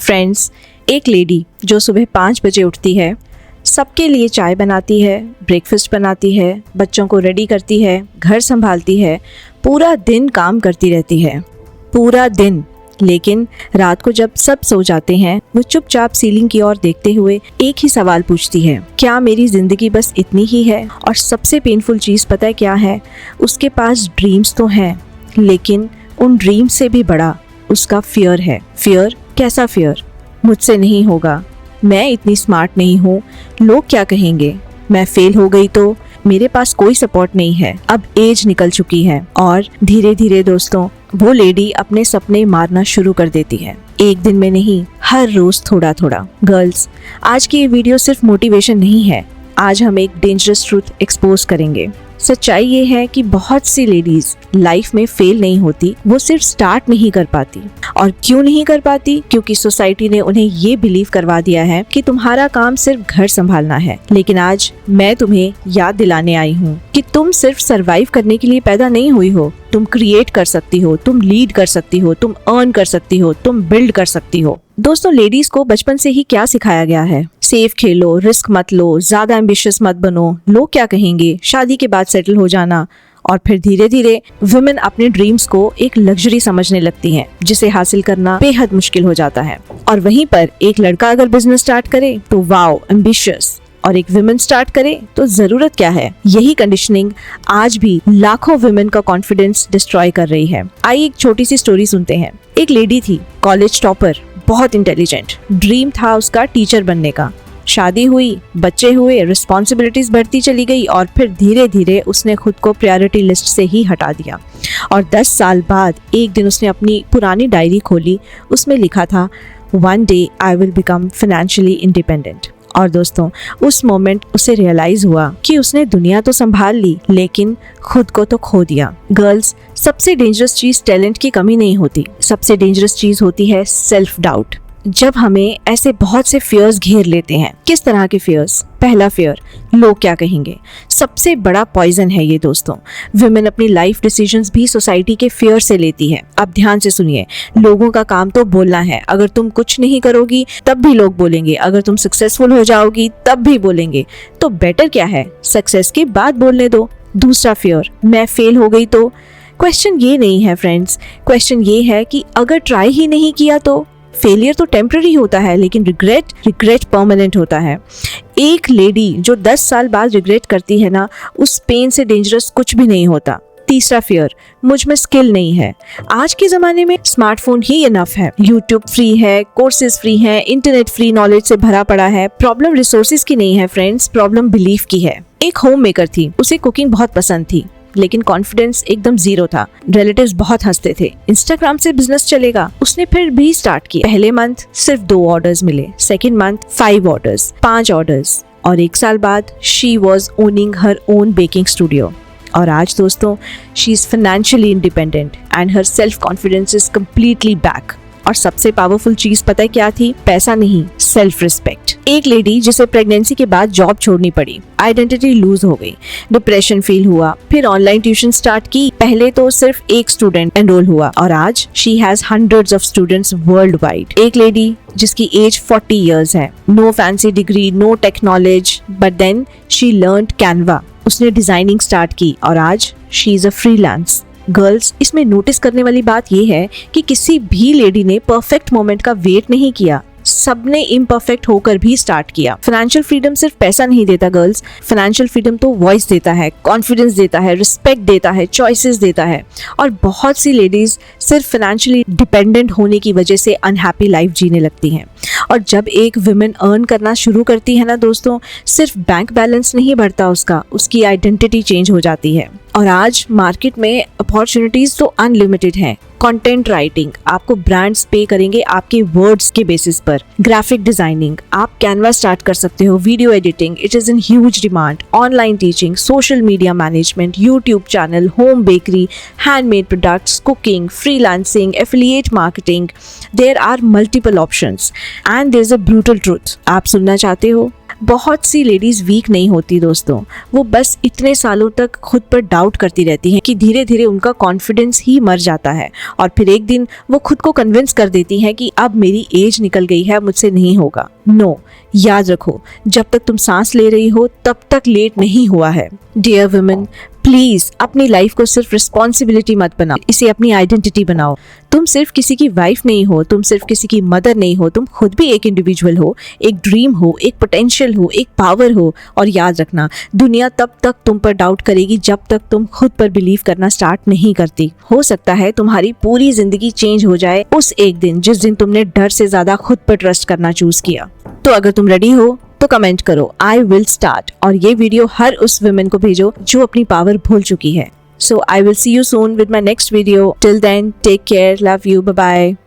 Friends, एक lady जो सुबह 5 बजे उठती है, सबके लिए चाय बनाती है, ब्रेकफास्ट बनाती है, बच्चों को रेडी करती है, घर संभालती है, पूरा दिन काम करती रहती है, पूरा दिन। लेकिन रात को जब सब सो जाते हैं, वो चुपचाप सीलिंग की ओर देखते हुए एक ही सवाल पूछती है, क्या मेरी जिंदगी बस इतनी ही है? और सबसे पेनफुल चीज़ पता है क्या है? उसके पास ड्रीम्स तो हैं, लेकिन उन ड्रीम से भी बड़ा उसका फियर है। फियर? कैसा फियर? मुझसे नहीं होगा, मैं इतनी स्मार्ट नहीं हूँ, लोग क्या कहेंगे, मैं फेल हो गई तो, मेरे पास कोई सपोर्ट नहीं है, अब एज निकल चुकी है। और धीरे धीरे दोस्तों, वो लेडी अपने सपने मारना शुरू कर देती है। एक दिन में नहीं, हर रोज थोड़ा थोड़ा। गर्ल्स, आज की ये वीडियो सिर्फ मोटिवेशन नहीं है, आज हम एक डेंजरस ट्रूथ एक्सपोज करेंगे। सच्चाई ये है कि बहुत सी लेडीज लाइफ में फेल नहीं होती, वो सिर्फ स्टार्ट नहीं कर पाती। और क्यों नहीं कर पाती? क्योंकि सोसाइटी ने उन्हें ये बिलीव करवा दिया है कि तुम्हारा काम सिर्फ घर संभालना है। लेकिन आज मैं तुम्हें याद दिलाने आई हूँ कि तुम सिर्फ सरवाइव करने के लिए पैदा नहीं हुई हो, तुम क्रिएट कर सकती हो, तुम लीड कर सकती हो, तुम अर्न कर सकती हो, तुम बिल्ड कर सकती हो। दोस्तों, लेडीज को बचपन से ही क्या सिखाया गया है? सेफ खेलो, रिस्क मत लो, ज्यादा एम्बिशियस मत बनो, लोग क्या कहेंगे, शादी के बाद सेटल हो जाना। और फिर धीरे धीरे वुमेन अपने ड्रीम्स को एक लग्जरी समझने लगती हैं, जिसे हासिल करना बेहद मुश्किल हो जाता है। और वहीं पर एक लड़का अगर बिजनेस स्टार्ट करे तो वाओ, एम्बिशियस, और एक विमेन स्टार्ट करे तो जरूरत क्या है? यही कंडीशनिंग आज भी लाखों विमेन का कॉन्फिडेंस डिस्ट्रॉय कर रही है। आइए एक छोटी सी स्टोरी सुनते हैं। एक लेडी थी, कॉलेज टॉपर, बहुत इंटेलिजेंट, ड्रीम था उसका टीचर बनने का। शादी हुई, बच्चे हुए, रिस्पॉन्सिबिलिटीज बढ़ती चली गई और फिर धीरे धीरे उसने खुद को प्रायोरिटी लिस्ट से ही हटा दिया। और 10 साल बाद एक दिन उसने अपनी पुरानी डायरी खोली, उसमें लिखा था, one day I will become financially independent. और दोस्तों, उस मोमेंट उसे रियलाइज हुआ कि उसने दुनिया तो संभाल ली, लेकिन खुद को तो खो दिया। गर्ल्स, सबसे डेंजरस चीज टैलेंट की कमी नहीं होती, सबसे डेंजरस चीज होती है सेल्फ डाउट। जब हमें ऐसे बहुत से फियर्स घेर लेते हैं। किस तरह के फियर्स? पहला फियर, लोग क्या कहेंगे। सबसे बड़ा पॉइजन है ये दोस्तों। विमेन अपनी लाइफ डिसीजंस भी सोसाइटी के फियर से लेती है। अब ध्यान से सुनिए, लोगों का काम तो बोलना है, अगर तुम कुछ नहीं करोगी तब भी लोग बोलेंगे, अगर तुम सक्सेसफुल हो जाओगी तब भी बोलेंगे, तो बेटर क्या है, सक्सेस के बाद बोलने दो। दूसरा फियर, मैं फेल हो गई तो। क्वेश्चन ये नहीं है फ्रेंड्स, क्वेश्चन ये है कि अगर ट्राई ही नहीं किया तो। फेलियर तो टेम्पररी होता है, लेकिन रिग्रेट परमानेंट होता है। एक लेडी जो 10 साल बाद रिग्रेट करती है ना, उस पेन से डेंजरस कुछ भी नहीं होता। तीसरा फियर, मुझ में स्किल नहीं है। आज के जमाने में स्मार्टफोन ही इनफ है, यूट्यूब फ्री है, कोर्सेज फ्री है, इंटरनेट फ्री नॉलेज से भरा पड़ा है। प्रॉब्लम रिसोर्सेज की नहीं है फ्रेंड्स, प्रॉब्लम बिलीफ की है। एक होम मेकर थी, उसे कुकिंग बहुत पसंद थी, लेकिन कॉन्फिडेंस एकदम जीरो था। रिलेटिव्स बहुत हंसते थे, इंस्टाग्राम से बिजनेस चलेगा। उसने फिर भी स्टार्ट किया। पहले मंथ सिर्फ 2 ऑर्डर्स मिले, सेकेंड मंथ 5 ऑर्डर्स, 5 ऑर्डर्स, और 1 साल बाद she was owning her own baking studio. और आज दोस्तों, she is financially independent and her self confidence is completely back. और सबसे पावरफुल चीज पता है क्या थी? पैसा नहीं, सेल्फ रिस्पेक्ट। एक लेडी जिसे प्रेगनेंसी के बाद जॉब छोड़नी पड़ी, आइडेंटिटी लूज हो गई, डिप्रेशन फील हुआ, फिर ऑनलाइन ट्यूशन स्टार्ट की। पहले तो सिर्फ एक स्टूडेंट एनरोल हुआ और आज she has hundreds of students worldwide. एक लेडी जिसकी एज 40 इयर्स है, no fancy degree, no tech knowledge, but then she learned Canva. उसने डिजाइनिंग स्टार्ट की और आज she is a freelance. Girls, इसमें नोटिस करने वाली बात यह है कि किसी भी लेडी ने परफेक्ट मोमेंट का वेट नहीं किया, सबने इम्परफेक्ट होकर भी स्टार्ट किया। फाइनेंशियल फ्रीडम सिर्फ पैसा नहीं देता गर्ल्स, फाइनेंशियल फ्रीडम तो वॉइस देता है, कॉन्फिडेंस देता है, रिस्पेक्ट देता है, चॉइसेस देता है। और बहुत सी लेडीज सिर्फ फाइनेंशियली डिपेंडेंट होने की वजह से अनहैप्पी लाइफ जीने लगती हैं। और जब एक वुमेन अर्न करना शुरू करती है ना दोस्तों, सिर्फ बैंक बैलेंस नहीं बढ़ता उसका, उसकी आइडेंटिटी चेंज हो जाती है। और आज मार्केट में अपॉर्चुनिटीज तो अनलिमिटेड हैं। कंटेंट राइटिंग, आपको ब्रांड्स पे करेंगे आपके वर्ड्स के बेसिस पर। ग्राफिक डिजाइनिंग, आप कैनवा स्टार्ट कर सकते हो। Video editing, it is in huge demand. Online teaching, social media management, YouTube channel, home bakery, handmade products, cooking, freelancing, affiliate marketing, there are multiple options and there is a brutal truth. आप सुनना चाहते हो? बहुत सी ladies week नहीं होती दोस्तों, वो बस इतने सालों तक खुद पर डाउट करती रहती हैं कि धीरे धीरे उनका कॉन्फिडेंस ही मर जाता है और फिर एक दिन वो खुद को कन्विंस कर देती हैं कि अब मेरी एज निकल गई है, मुझसे नहीं होगा। नो, याद रखो, जब तक तुम सांस ले रही हो तब तक लेट नहीं हुआ है। डियर वुमेन, प्लीज अपनी लाइफ को सिर्फ रिस्पॉन्सिबिलिटी मत बनाओ, इसे अपनी आइडेंटिटी बनाओ। तुम सिर्फ किसी की वाइफ नहीं हो, तुम सिर्फ किसी की मदर नहीं हो, तुम खुद भी एक इंडिविजुअल हो, एक ड्रीम हो, एक पोटेंशियल हो, एक पावर हो। और याद रखना, दुनिया तब तक तुम पर डाउट करेगी जब तक तुम खुद पर बिलीव करना स्टार्ट नहीं करती। हो सकता है तुम्हारी पूरी जिंदगी चेंज हो जाए उस एक दिन जिस दिन तुमने डर से ज्यादा खुद पर ट्रस्ट करना चूज किया। तो अगर तुम रेडी हो तो कमेंट करो आई विल स्टार्ट, और ये वीडियो हर उस वुमेन को भेजो जो अपनी पावर भूल चुकी है। So I will see you soon with my next video. Till then, take care. Love you. Bye bye.